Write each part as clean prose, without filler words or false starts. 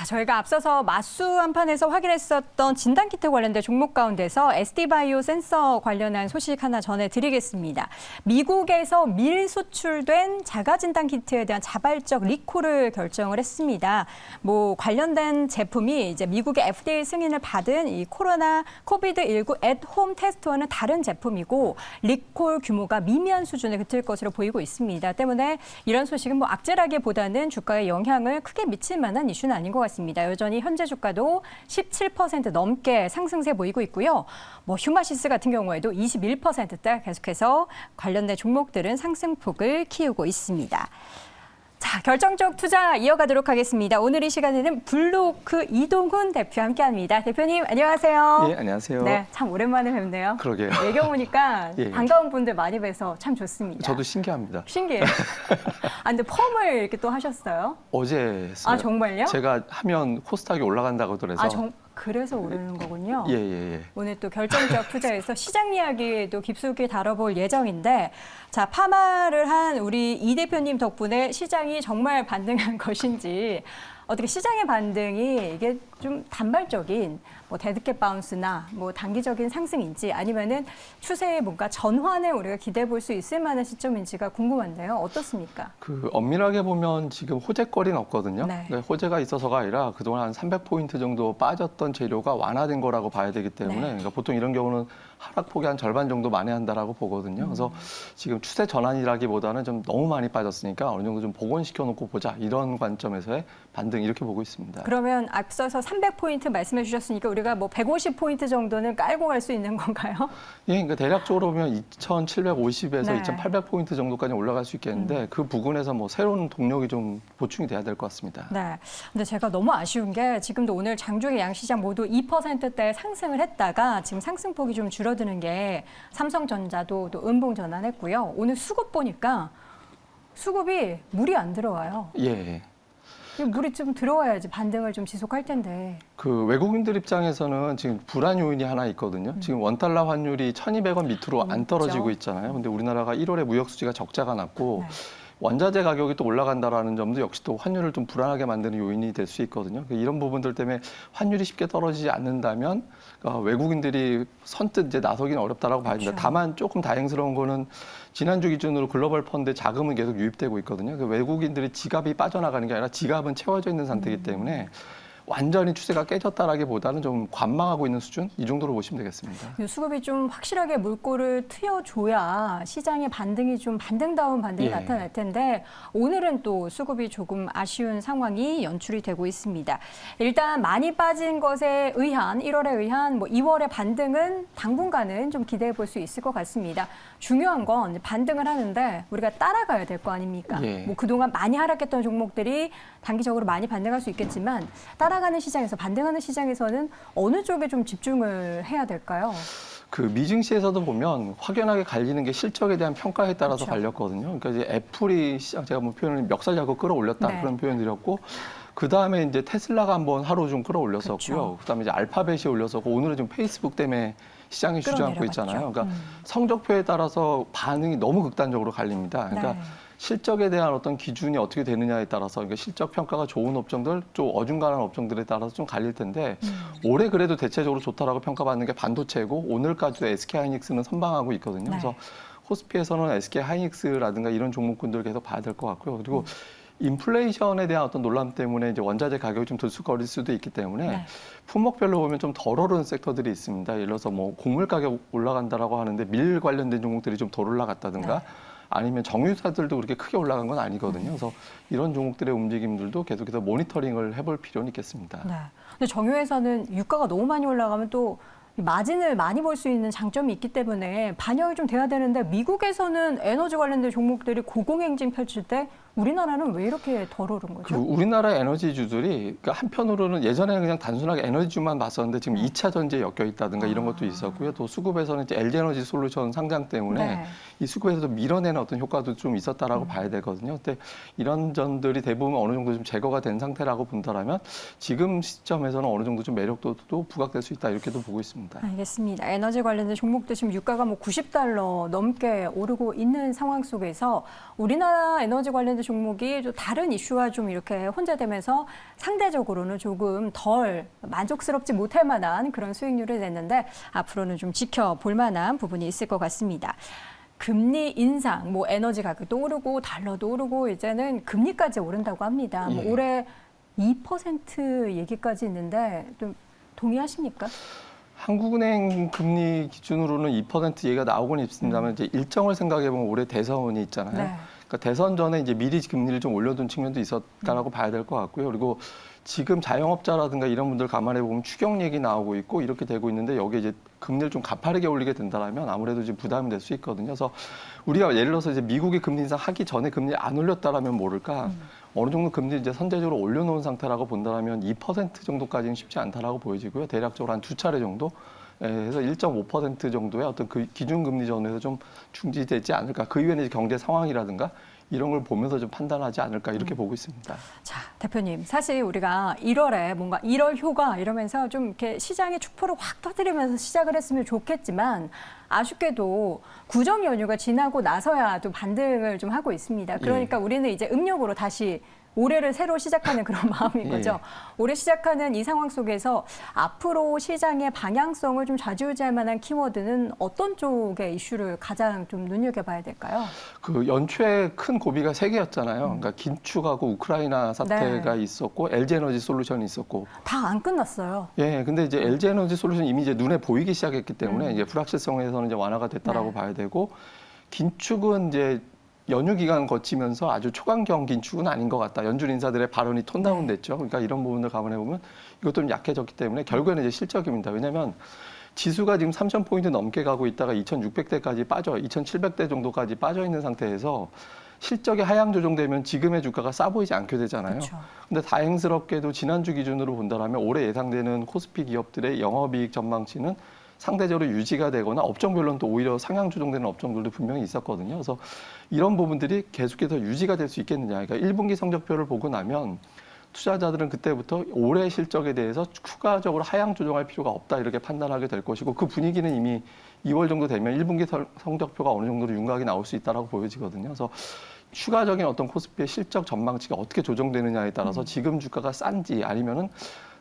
저희가 앞서서 맞수 한판에서 확인했었던 진단키트 관련된 종목 가운데서 SD바이오 센서 관련한 소식 하나 전해드리겠습니다. 미국에서 밀수출된 자가진단키트에 대한 자발적 리콜을 결정을 했습니다. 관련된 제품이 이제 미국의 FDA 승인을 받은 이 코비드19 앳홈 테스트와는 다른 제품이고 리콜 규모가 미미한 수준에 그칠 것으로 보이고 있습니다. 때문에 이런 소식은 악재라기보다는 주가에 영향을 크게 미칠 만한 이슈는 아닌 것 같습니다. 여전히 현재 주가도 17% 넘게 상승세 보이고 있고요. 휴마시스 같은 경우에도 21%대 계속해서 관련된 종목들은 상승폭을 키우고 있습니다. 자, 결정적 투자 이어가도록 하겠습니다. 오늘 이 시간에는 블루오크 이동훈 대표와 함께합니다. 대표님 안녕하세요. 예, 안녕하세요. 네, 참 오랜만에 뵙네요. 그러게요. 외경 오니까 예. 반가운 분들 많이 뵈서 참 좋습니다. 저도 신기합니다. 신기해요. 근데 펌을 이렇게 또 하셨어요? 어제 했어요. 아, 정말요? 제가 하면 코스닥이 올라간다고 그래서. 그래서 오르는 거군요. 예. 오늘 또 결정적 투자에서 시장 이야기도 깊숙이 다뤄볼 예정인데, 자, 파마를 한 우리 이 대표님 덕분에 시장이 정말 반등한 것인지, 어떻게 시장의 반등이 이게 좀 단발적인 데드캣 바운스나 단기적인 상승인지 아니면은 추세의 뭔가 전환을 우리가 기대해 볼 수 있을 만한 시점인지가 궁금한데요. 어떻습니까? 엄밀하게 보면 지금 호재거리는 없거든요. 네. 그러니까 호재가 있어서가 아니라 그동안 한 300포인트 정도 빠졌던 재료가 완화된 거라고 봐야 되기 때문에 네. 그러니까 보통 이런 경우는 하락폭이 한 절반 정도 만회한다라고 보거든요. 그래서 지금 추세 전환이라기보다는 좀 너무 많이 빠졌으니까 어느 정도 좀 복원시켜 놓고 보자 이런 관점에서의 반등 이렇게 보고 있습니다. 그러면 앞서서 300포인트 말씀해 주셨으니까 우리가 150포인트 정도는 깔고 갈 수 있는 건가요? 예, 그러니까 대략적으로 보면 2,750에서 네. 2,800포인트 정도까지 올라갈 수 있겠는데 그 부근에서 새로운 동력이 좀 보충이 돼야 될 것 같습니다. 네. 근데 제가 너무 아쉬운 게 지금도 오늘 장중에 양시장 모두 2%대 상승을 했다가 지금 상승폭이 좀 줄어드는 게 삼성전자도 또 음봉 전환했고요. 오늘 수급 보니까 수급이 물이 안 들어와요. 예. 물이 좀 들어와야지 반등을 좀 지속할 텐데. 외국인들 입장에서는 지금 불안 요인이 하나 있거든요. 지금 원달러 환율이 1,200원 밑으로 안 떨어지고 있잖아요. 근데 우리나라가 1월에 무역 수지가 적자가 났고 네. 원자재 가격이 또 올라간다라는 점도 역시 또 환율을 좀 불안하게 만드는 요인이 될 수 있거든요. 이런 부분들 때문에 환율이 쉽게 떨어지지 않는다면 외국인들이 선뜻 이제 나서기는 어렵다라고 봐야 됩니다. 그렇죠. 다만 조금 다행스러운 거는 지난주 기준으로 글로벌 펀드에 자금은 계속 유입되고 있거든요. 외국인들이 지갑이 빠져나가는 게 아니라 지갑은 채워져 있는 상태이기 때문에 완전히 추세가 깨졌다라기보다는 좀 관망하고 있는 수준 이 정도로 보시면 되겠습니다. 수급이 좀 확실하게 물꼬를 트여줘야 시장의 반등이 좀 반등다운 반등이 나타날 텐데 오늘은 또 수급이 조금 아쉬운 상황이 연출이 되고 있습니다. 일단 많이 빠진 것에 의한 1월에 의한 2월의 반등은 당분간은 좀 기대해 볼 수 있을 것 같습니다. 중요한 건 반등을 하는데 우리가 따라가야 될 거 아닙니까? 그동안 많이 하락했던 종목들이 단기적으로 많이 반등할 수 있겠지만 따라가는 시장에서 반등하는 시장에서는 어느 쪽에 좀 집중을 해야 될까요? 미증시에서도 보면 확연하게 갈리는 게 실적에 대한 평가에 따라서 그렇죠. 갈렸거든요. 그러니까 이제 애플이 시장 제가 표현을 멱살잡고 끌어올렸다 네. 그런 표현 드렸고 그 다음에 이제 테슬라가 한번 하루 좀 끌어올렸었고요. 그렇죠. 그다음에 이제 알파벳이 올렸었고 오늘은 좀 페이스북 때문에 시장이 주저앉고 있잖아요. 그러니까 성적표에 따라서 반응이 너무 극단적으로 갈립니다. 그러니까 네. 실적에 대한 어떤 기준이 어떻게 되느냐에 따라서 그러니까 실적 평가가 좋은 업종들, 좀 어중간한 업종들에 따라서 좀 갈릴 텐데 올해 그래도 대체적으로 좋다라고 평가받는 게 반도체고 오늘까지도 SK하이닉스는 선방하고 있거든요. 네. 그래서 코스피에서는 SK하이닉스라든가 이런 종목군들 계속 봐야 될 것 같고요. 그리고 인플레이션에 대한 어떤 논란 때문에 이제 원자재 가격이 좀 들쑥거릴 수도 있기 때문에 품목별로 보면 좀 덜 오르는 섹터들이 있습니다. 예를 들어서 곡물 가격 올라간다라고 하는데 밀 관련된 종목들이 좀 덜 올라갔다든가 아니면 정유사들도 그렇게 크게 올라간 건 아니거든요. 그래서 이런 종목들의 움직임들도 계속해서 모니터링을 해볼 필요는 있겠습니다. 네. 근데 정유회사는 유가가 너무 많이 올라가면 또 마진을 많이 볼 수 있는 장점이 있기 때문에 반영이 좀 돼야 되는데 미국에서는 에너지 관련된 종목들이 고공행진 펼칠 때 우리나라는 왜 이렇게 덜 오른 거죠? 우리나라 에너지주들이 그러니까 한편으로는 예전에는 그냥 단순하게 에너지주만 봤었는데 지금 2차 전지에 엮여 있다든가 이런 것도 있었고요. 또 수급에서는 이제 LG에너지 솔루션 상장 때문에 이 수급에서 밀어내는 어떤 효과도 좀 있었다라고 봐야 되거든요. 근데 이런 점들이 대부분 어느 정도 좀 제거가 된 상태라고 본다라면 지금 시점에서는 어느 정도 좀 매력도도 부각될 수 있다 이렇게도 보고 있습니다. 알겠습니다. 에너지 관련된 종목도 지금 유가가 $90 넘게 오르고 있는 상황 속에서 우리나라 에너지 관련된 종목이 좀 다른 이슈와 좀 이렇게 혼재되면서 상대적으로는 조금 덜 만족스럽지 못할 만한 그런 수익률을 냈는데 앞으로는 좀 지켜볼 만한 부분이 있을 것 같습니다. 금리 인상, 뭐 에너지 가격도 오르고 달러도 오르고 이제는 금리까지 오른다고 합니다. 뭐 올해 2% 얘기까지 있는데 좀 동의하십니까? 한국은행 금리 기준으로는 2% 얘기가 나오곤 있습니다만 이제 일정을 생각해 보면 올해 대선이 있잖아요. 네. 그러니까 대선 전에 이제 미리 금리를 좀 올려둔 측면도 있었다라고 봐야 될 것 같고요. 그리고 지금 자영업자라든가 이런 분들 감안해 보면 추경 얘기 나오고 있고 이렇게 되고 있는데 여기에 이제 금리를 좀 가파르게 올리게 된다라면 아무래도 이제 부담이 될 수 있거든요. 그래서 우리가 예를 들어서 이제 미국이 금리 인상 하기 전에 금리를 안 올렸다라면 모를까 어느 정도 금리 이제 선제적으로 올려놓은 상태라고 본다라면 2% 정도까지는 쉽지 않다라고 보여지고요. 대략적으로 한 2차례 정도. 그래서 1.5% 정도의 어떤 그 기준금리 전에서 좀 중지되지 않을까. 그 이후에는 이제 경제 상황이라든가 이런 걸 보면서 좀 판단하지 않을까 이렇게 보고 있습니다. 자, 대표님, 사실 우리가 1월에 뭔가 1월 효과 이러면서 좀 이렇게 시장의 축포를 확 터뜨리면서 시작을 했으면 좋겠지만 아쉽게도 구정 연휴가 지나고 나서야 또 반등을 좀 하고 있습니다. 그러니까 우리는 이제 음력으로 다시 올해를 새로 시작하는 그런 마음인 거죠. 올해 시작하는 이 상황 속에서 앞으로 시장의 방향성을 좀 좌지우지할 만한 키워드는 어떤 쪽의 이슈를 가장 좀 눈여겨봐야 될까요? 그 연초에 큰 고비가 세 개였잖아요. 그러니까 긴축하고 우크라이나 사태가 있었고 LG에너지 솔루션이 있었고 다 안 끝났어요. 예, 근데 이제 LG에너지 솔루션이 이미 이제 눈에 보이기 시작했기 때문에 이제 불확실성에서는 이제 완화가 됐다라고 봐야 되고 긴축은 이제 연휴 기간 거치면서 아주 초강경 긴축은 아닌 것 같다. 연준 인사들의 발언이 톤다운 됐죠. 그러니까 이런 부분들 감안해 보면 이것도 좀 약해졌기 때문에 결국에는 이제 실적입니다. 왜냐하면 지수가 지금 3,000포인트 넘게 가고 있다가 2,600대까지 빠져, 2,700대 정도까지 빠져 있는 상태에서 실적이 하향 조정되면 지금의 주가가 싸 보이지 않게 되잖아요. 그렇죠. 근데 다행스럽게도 지난주 기준으로 본다면 올해 예상되는 코스피 기업들의 영업이익 전망치는 상대적으로 유지가 되거나 업종별로는 또 오히려 상향 조정되는 업종들도 분명히 있었거든요. 그래서 이런 부분들이 계속해서 유지가 될 수 있겠느냐. 그러니까 1분기 성적표를 보고 나면 투자자들은 그때부터 올해 실적에 대해서 추가적으로 하향 조정할 필요가 없다 이렇게 판단하게 될 것이고 그 분위기는 이미 2월 정도 되면 1분기 성적표가 어느 정도로 윤곽이 나올 수 있다고 보여지거든요. 그래서 추가적인 어떤 코스피의 실적 전망치가 어떻게 조정되느냐에 따라서 지금 주가가 싼지 아니면은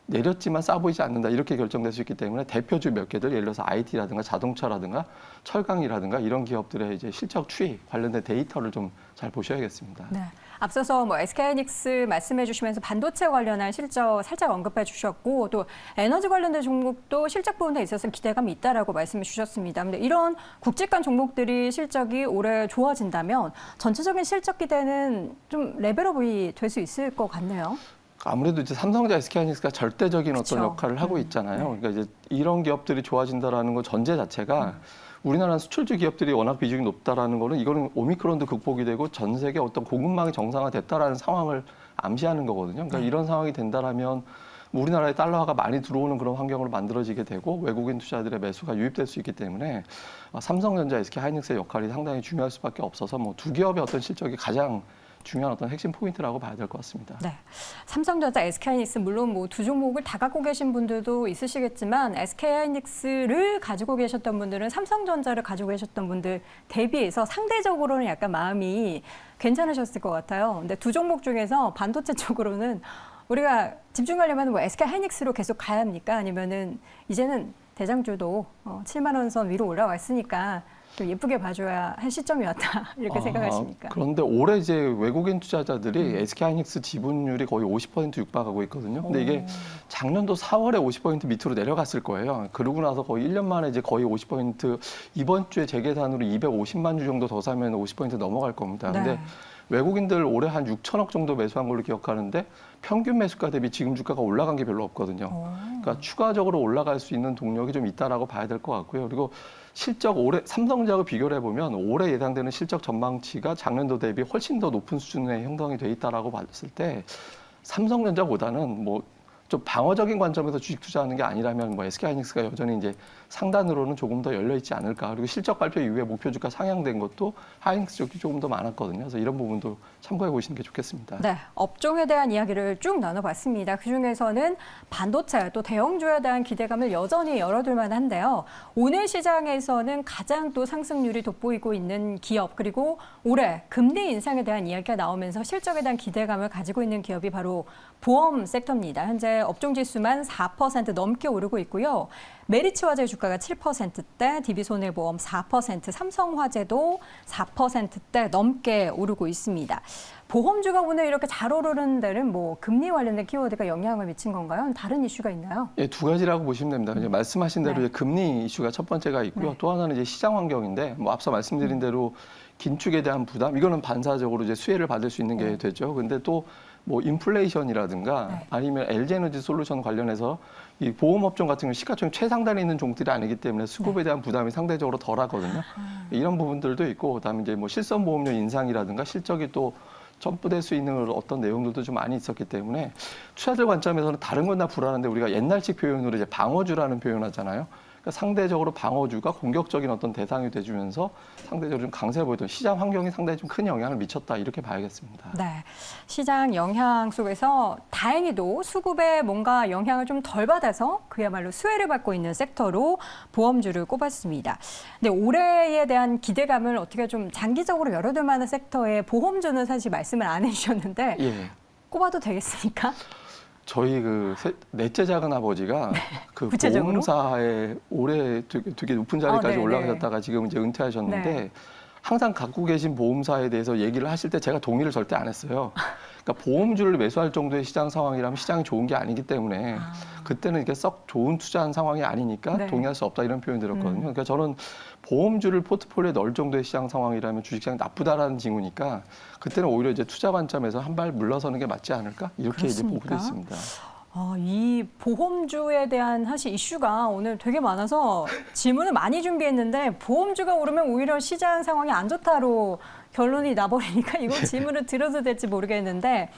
내렸지만 싸 보이지 않는다 이렇게 결정될 수 있기 때문에 대표주 몇 개들 예를 들어서 IT라든가 자동차라든가 철강이라든가 이런 기업들의 이제 실적 추이 관련된 데이터를 좀 잘 보셔야겠습니다. 네. 앞서서 뭐 SK하이닉스 말씀해 주시면서 반도체 관련한 실적 살짝 언급해 주셨고 또 에너지 관련된 종목도 실적 부분에 있어서 기대감이 있다라고 말씀해 주셨습니다. 근데 이런 굵직한 종목들이 실적이 올해 좋아진다면 전체적인 실적 기대는 좀 레벨업이 될 수 있을 것 같네요. 아무래도 이제 삼성전자, SK하이닉스가 절대적인 그쵸. 어떤 역할을 하고 있잖아요. 그러니까 이제 이런 기업들이 좋아진다라는 건 전제 자체가 우리나라 수출주 기업들이 워낙 비중이 높다라는 거는 이거는 오미크론도 극복이 되고 전 세계 어떤 공급망이 정상화됐다라는 상황을 암시하는 거거든요. 그러니까 이런 상황이 된다라면 우리나라에 달러화가 많이 들어오는 그런 환경으로 만들어지게 되고 외국인 투자들의 매수가 유입될 수 있기 때문에 삼성전자, SK하이닉스의 역할이 상당히 중요할 수밖에 없어서 뭐 두 기업의 어떤 실적이 가장 중요한 어떤 핵심 포인트라고 봐야 될 것 같습니다. 네, 삼성전자, SK하이닉스 물론 뭐 두 종목을 다 갖고 계신 분들도 있으시겠지만 SK하이닉스를 가지고 계셨던 분들은 삼성전자를 가지고 계셨던 분들 대비해서 상대적으로는 약간 마음이 괜찮으셨을 것 같아요. 근데 두 종목 중에서 반도체 쪽으로는 우리가 집중하려면 뭐 SK하이닉스로 계속 가야 합니까? 아니면은 이제는 대장주도 7만 원 선 위로 올라왔으니까 좀 예쁘게 봐줘야 할 시점이 왔다 이렇게 생각하십니까? 그런데 올해 이제 외국인 투자자들이 SK하이닉스 지분율이 거의 50% 육박하고 있거든요. 근데 이게 작년도 4월에 50% 밑으로 내려갔을 거예요. 그러고 나서 거의 1년 만에 이제 거의 50% 이번 주에 재계산으로 250만 주 정도 더 사면 50% 넘어갈 겁니다. 근데 외국인들 올해 한 6천억 정도 매수한 걸로 기억하는데 평균 매수가 대비 지금 주가가 올라간 게 별로 없거든요. 그러니까 추가적으로 올라갈 수 있는 동력이 좀 있다라고 봐야 될 것 같고요. 그리고 실적 올해 삼성전자하고 비교를 해보면 올해 예상되는 실적 전망치가 작년도 대비 훨씬 더 높은 수준의 형성이 돼 있다라고 봤을 때 삼성전자보다는 뭐 좀 방어적인 관점에서 주식 투자하는 게 아니라면 뭐 SK하이닉스가 여전히 이제 상단으로는 조금 더 열려 있지 않을까. 그리고 실적 발표 이후에 목표 주가 상향된 것도 하이닉스 쪽이 조금 더 많았거든요. 그래서 이런 부분도 참고해 보시는 게 좋겠습니다. 네, 업종에 대한 이야기를 쭉 나눠봤습니다. 그중에서는 반도체 또 대형주에 대한 기대감을 여전히 열어둘 만한데요. 오늘 시장에서는 가장 또 상승률이 돋보이고 있는 기업 그리고 올해 금리 인상에 대한 이야기가 나오면서 실적에 대한 기대감을 가지고 있는 기업이 바로 보험 섹터입니다. 현재 업종 지수만 4% 넘게 오르고 있고요. 메리츠화재 주가가 7%대, DB손해보험 4%, 삼성화재도 4%대 넘게 오르고 있습니다. 보험주가 오늘 이렇게 잘 오르는 데는 뭐 금리 관련된 키워드가 영향을 미친 건가요? 다른 이슈가 있나요? 예, 두 가지라고 보시면 됩니다. 이제 말씀하신 대로 네. 이제 금리 이슈가 첫 번째가 있고요. 네. 또 하나는 이제 시장 환경인데, 뭐 앞서 말씀드린 대로 긴축에 대한 부담, 이거는 반사적으로 이제 수혜를 받을 수 있는 게 되죠. 근데 또 뭐 인플레이션이라든가 네. 아니면 LG에너지 솔루션 관련해서 이 보험업종 같은 경우 시가총액 최상단에 있는 종들이 아니기 때문에 수급에 대한 부담이 상대적으로 덜하거든요. 이런 부분들도 있고, 그다음에 이제 뭐 실손보험료 인상이라든가 실적이 또 첨부될 수 있는 어떤 내용들도 좀 많이 있었기 때문에 투자들 관점에서는 다른 건 다 불안한데 우리가 옛날식 표현으로 이제 방어주라는 표현하잖아요. 그러니까 상대적으로 방어주가 공격적인 어떤 대상이 돼주면서 상대적으로 좀 강세 보이던 시장 환경이 상당히 좀 큰 영향을 미쳤다 이렇게 봐야겠습니다. 네, 시장 영향 속에서 다행히도 수급에 뭔가 영향을 좀 덜 받아서 그야말로 수혜를 받고 있는 섹터로 보험주를 꼽았습니다. 근데 올해에 대한 기대감을 어떻게 좀 장기적으로 열어둘 만한 섹터의 보험주는 사실 말씀을 안 해주셨는데 예. 꼽아도 되겠습니까? 저희 그 넷째 작은 아버지가 그 구체적으로? 보험사에 올해 되게 높은 자리까지 네네. 올라가셨다가 지금 이제 은퇴하셨는데 네. 항상 갖고 계신 보험사에 대해서 얘기를 하실 때 제가 동의를 절대 안 했어요. 그러니까 보험주를 매수할 정도의 시장 상황이라면 시장이 좋은 게 아니기 때문에 그때는 이게 썩 좋은 투자한 상황이 아니니까 네. 동의할 수 없다 이런 표현 드렸거든요. 그러니까 저는 보험주를 포트폴리오에 넣을 정도의 시장 상황이라면 주식시장이 나쁘다라는 징후니까 그때는 오히려 이제 투자 관점에서 한 발 물러서는 게 맞지 않을까 이렇게 이제 보고 그렇습니까? 있습니다. 이 보험주에 대한 사실 이슈가 오늘 되게 많아서 질문을 많이 준비했는데 보험주가 오르면 오히려 시장 상황이 안 좋다로 결론이 나버리니까 이거 질문을 드려도 될지 모르겠는데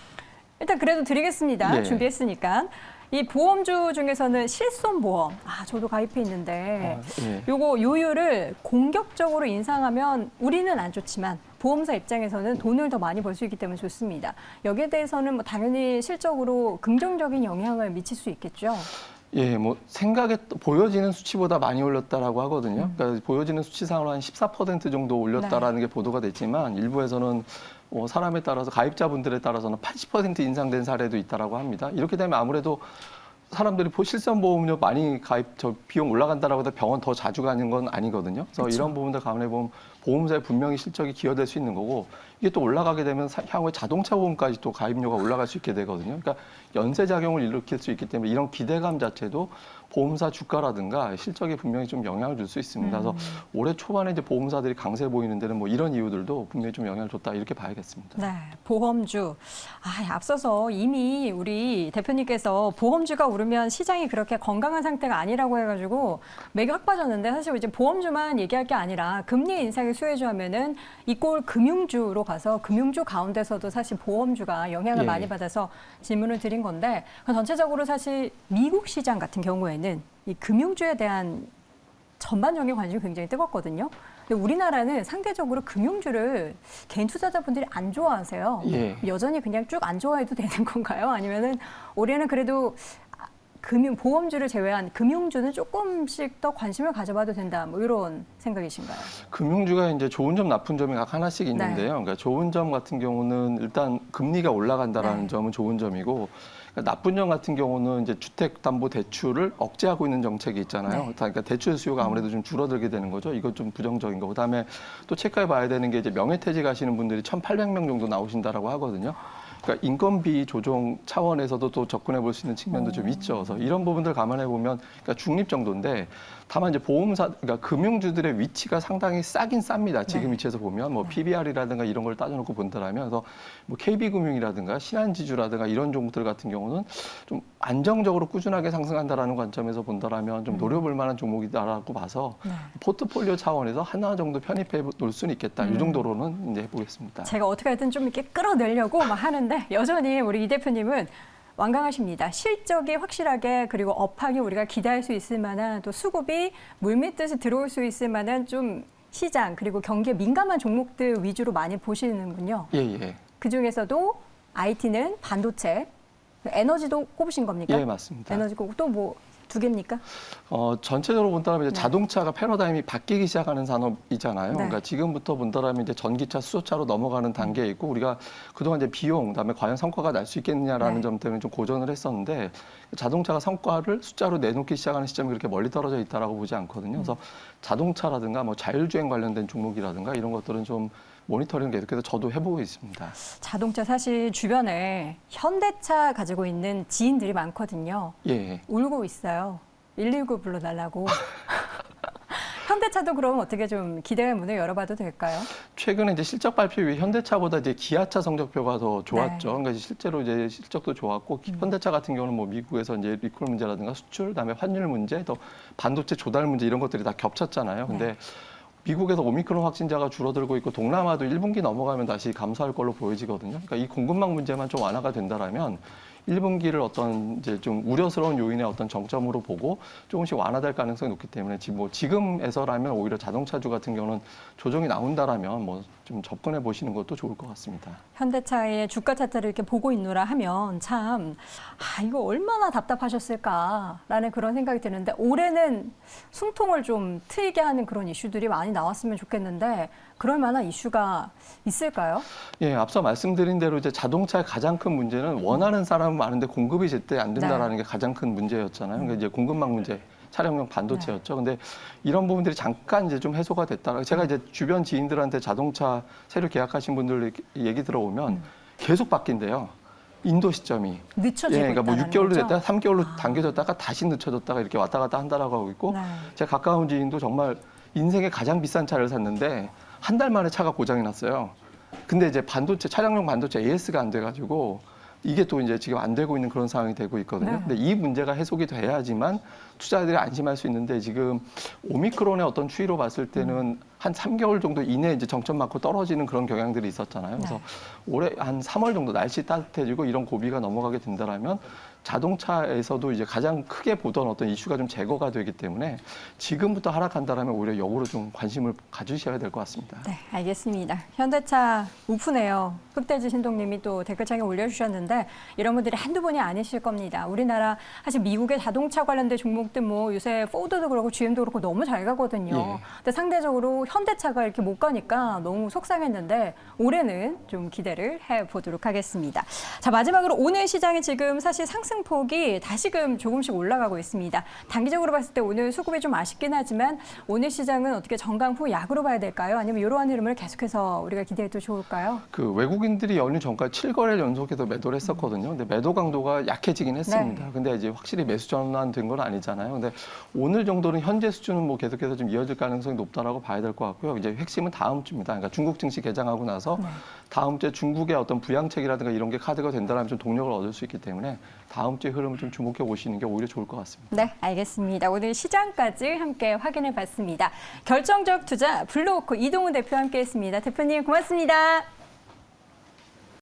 일단 그래도 드리겠습니다. 예. 준비했으니까. 이 보험주 중에서는 실손보험, 저도 가입해 있는데 예. 요거 요율을 공격적으로 인상하면 우리는 안 좋지만 보험사 입장에서는 돈을 더 많이 벌 수 있기 때문에 좋습니다. 여기에 대해서는 뭐 당연히 실적으로 긍정적인 영향을 미칠 수 있겠죠. 예, 뭐 생각에 보여지는 수치보다 많이 올렸다라고 하거든요. 그러니까 보여지는 수치상으로 한 14% 정도 올렸다라는 게 보도가 됐지만 일부에서는 사람에 따라서 가입자분들에 따라서는 80% 인상된 사례도 있다라고 합니다. 이렇게 되면 아무래도 사람들이 실손보험료 많이 비용 올라간다라고 해서 병원 더 자주 가는 건 아니거든요. 그래서 그쵸. 이런 부분들 감안해 보면 보험사에 분명히 실적이 기여될 수 있는 거고 이게 또 올라가게 되면 향후에 자동차 보험까지 또 가입료가 올라갈 수 있게 되거든요. 그러니까 연쇄 작용을 일으킬 수 있기 때문에 이런 기대감 자체도 보험사 주가라든가 실적에 분명히 좀 영향을 줄 수 있습니다. 그래서 올해 초반에 이제 보험사들이 강세 보이는 데는 뭐 이런 이유들도 분명히 좀 영향을 줬다 이렇게 봐야겠습니다. 네, 보험주. 앞서서 이미 우리 대표님께서 보험주가 오르면 시장이 그렇게 건강한 상태가 아니라고 해가지고 맥이 확 빠졌는데 사실 이제 보험주만 얘기할 게 아니라 금리 인상의 수혜주 하면은 이꼴 금융주로 가서 금융주 가운데서도 사실 보험주가 영향을 예. 많이 받아서 질문을 드린 건데 전체적으로 사실 미국 시장 같은 경우에는 이 금융주에 대한 전반적인 관심이 굉장히 뜨겁거든요. 근데 우리나라는 상대적으로 금융주를 개인 투자자분들이 안 좋아하세요. 예. 여전히 그냥 쭉 안 좋아해도 되는 건가요? 아니면은 올해는 그래도 보험주를 제외한 금융주는 조금씩 더 관심을 가져봐도 된다. 뭐 이런 생각이신가요? 금융주가 이제 좋은 점, 나쁜 점이 각 하나씩 있는데요. 그러니까 좋은 점 같은 경우는 일단 금리가 올라간다라는 네. 점은 좋은 점이고, 그러니까 나쁜 점 같은 경우는 이제 주택담보대출을 억제하고 있는 정책이 있잖아요. 네. 그러니까 대출 수요가 아무래도 좀 줄어들게 되는 거죠. 이것 좀 부정적인 거. 그다음에 또 체크해봐야 되는 게 이제 명예퇴직 하시는 분들이 1,800명 정도 나오신다라고 하거든요. 그러니까 인건비 조정 차원에서도 또 접근해 볼 수 있는 측면도 좀 있죠. 그래서 이런 부분들 감안해 보면 그러니까 중립 정도인데 다만 이제 그러니까 금융주들의 위치가 상당히 싸긴 쌉니다. 지금 네. 위치에서 보면 뭐 PBR이라든가 이런 걸 따져놓고 본다라면 그래서 뭐 KB금융이라든가 신한지주라든가 이런 종목들 같은 경우는 좀 안정적으로 꾸준하게 상승한다라는 관점에서 본다라면 좀 노려볼 만한 종목이다라고 봐서 네. 포트폴리오 차원에서 하나 정도 편입해 놓을 수는 있겠다. 이 정도로는 이제 해보겠습니다. 제가 어떻게 하든 좀 이렇게 끌어내려고 막 하는데 여전히 우리 이 대표님은 완강하십니다. 실적이 확실하게 그리고 업황이 우리가 기대할 수 있을 만한 또 수급이 물밀듯이 들어올 수 있을 만한 좀 시장 그리고 경기에 민감한 종목들 위주로 많이 보시는군요. 예, 예. 그중에서도 IT는 반도체, 에너지도 꼽으신 겁니까? 예, 맞습니다. 에너지 꼽고 또 뭐 두 개입니까? 전체적으로 본다면 이제 네. 자동차가 패러다임이 바뀌기 시작하는 산업이잖아요. 네. 그러니까 지금부터 본다면 이제 전기차, 수소차로 넘어가는 단계에 있고 우리가 그동안 이제 비용, 그다음에 과연 성과가 날 수 있겠느냐라는 네. 점 때문에 좀 고전을 했었는데 자동차가 성과를 숫자로 내놓기 시작하는 시점이 그렇게 멀리 떨어져 있다라고 보지 않거든요. 그래서 자동차라든가 뭐 자율주행 관련된 종목이라든가 이런 것들은 좀 모니터링 계속해서 저도 해보고 있습니다. 자동차 사실 주변에 현대차 가지고 있는 지인들이 많거든요. 예. 울고 있어요. 119 불러달라고. 현대차도 그럼 어떻게 좀 기대의 문을 열어봐도 될까요? 최근에 이제 실적 발표 이후에 현대차보다 이제 기아차 성적표가 더 좋았죠. 네. 그러니까 실제로 이제 실적도 좋았고 현대차 같은 경우는 뭐 미국에서 이제 리콜 문제라든가 수출, 그다음에 환율 문제, 또 반도체 조달 문제 이런 것들이 다 겹쳤잖아요. 근데 네. 미국에서 오미크론 확진자가 줄어들고 있고 동남아도 1분기 넘어가면 다시 감소할 걸로 보여지거든요. 그러니까 이 공급망 문제만 좀 완화가 된다라면 1분기를 어떤 이제 좀 우려스러운 요인의 어떤 정점으로 보고 조금씩 완화될 가능성이 높기 때문에 지금에서라면 오히려 자동차주 같은 경우는 조정이 나온다라면 뭐 좀 접근해 보시는 것도 좋을 것 같습니다. 현대차의 주가 차트를 이렇게 보고 있노라 하면 참, 이거 얼마나 답답하셨을까라는 그런 생각이 드는데 올해는 숨통을 좀 트이게 하는 그런 이슈들이 많이 나왔으면 좋겠는데 그럴 만한 이슈가 있을까요? 예, 앞서 말씀드린 대로 이제 자동차의 가장 큰 문제는 원하는 사람은 많은데 공급이 제때 안 된다라는 게 가장 큰 문제였잖아요. 그러니까 이제 공급망 문제. 차량용 반도체였죠. 근데 이런 부분들이 잠깐 이제 좀 해소가 됐다. 제가 이제 주변 지인들한테 자동차 새로 계약하신 분들 얘기 들어보면 계속 바뀐대요. 인도 시점이. 늦춰지고 그러니까 뭐 있다는 6개월로 거죠? 됐다가 3개월로 당겨졌다가 다시 늦춰졌다가 이렇게 왔다 갔다 한다라고 하고 있고 네. 제 가까운 지인도 정말 인생에 가장 비싼 차를 샀는데 한 달 만에 차가 고장이 났어요. 근데 이제 반도체, 차량용 반도체 AS가 안 돼가지고 이게 또 이제 지금 안 되고 있는 그런 상황이 되고 있거든요. 네. 근데 이 문제가 해소가 돼야지만 투자자들이 안심할 수 있는데 지금 오미크론의 어떤 추이로 봤을 때는 한 3개월 정도 이내에 이제 정점 맞고 떨어지는 그런 경향들이 있었잖아요. 그래서 올해 한 3월 정도 날씨 따뜻해지고 이런 고비가 넘어가게 된다라면 자동차에서도 이제 가장 크게 보던 어떤 이슈가 좀 제거가 되기 때문에 지금부터 하락한다라면 오히려 역으로 좀 관심을 가주셔야 될 것 같습니다. 네, 알겠습니다. 현대차 우프네요. 흑돼지 신동님이 또 댓글창에 올려주셨는데 이런 분들이 한두 분이 아니실 겁니다. 우리나라 사실 미국의 자동차 관련된 종목들 뭐 요새 포드도 그렇고 GM도 그렇고 너무 잘 가거든요. 예. 근데 상대적으로 현대차가 이렇게 못 가니까 너무 속상했는데 올해는 좀 기대를 해보도록 하겠습니다. 자, 마지막으로 오늘 시장이 지금 사실 상승폭이 다시금 조금씩 올라가고 있습니다. 단기적으로 봤을 때 오늘 수급이 좀 아쉽긴 하지만 오늘 시장은 어떻게 정강 후 약으로 봐야 될까요? 아니면 이러한 흐름을 계속해서 우리가 기대해도 좋을까요? 그 외국인들이 연휴 전까지 7거래일 연속해서 매도를 했었거든요. 근데 매도 강도가 약해지긴 했습니다. 네. 근데 이제 확실히 매수 전환된 건 아니잖아요. 근데 오늘 정도는 현재 수준은 뭐 계속해서 좀 이어질 가능성이 높다라고 봐야 될 것 같고요. 이제 핵심은 다음 주입니다. 그러니까 중국 증시 개장하고 나서 다음 주에 중국의 어떤 부양책이라든가 이런 게 카드가 된다면 좀 동력을 얻을 수 있기 때문에 다음 주의 흐름을 좀 주목해 보시는 게 오히려 좋을 것 같습니다. 네, 알겠습니다. 오늘 시장까지 함께 확인해 봤습니다. 결정적 투자 블루오크 이동훈 대표와 함께했습니다. 대표님 고맙습니다.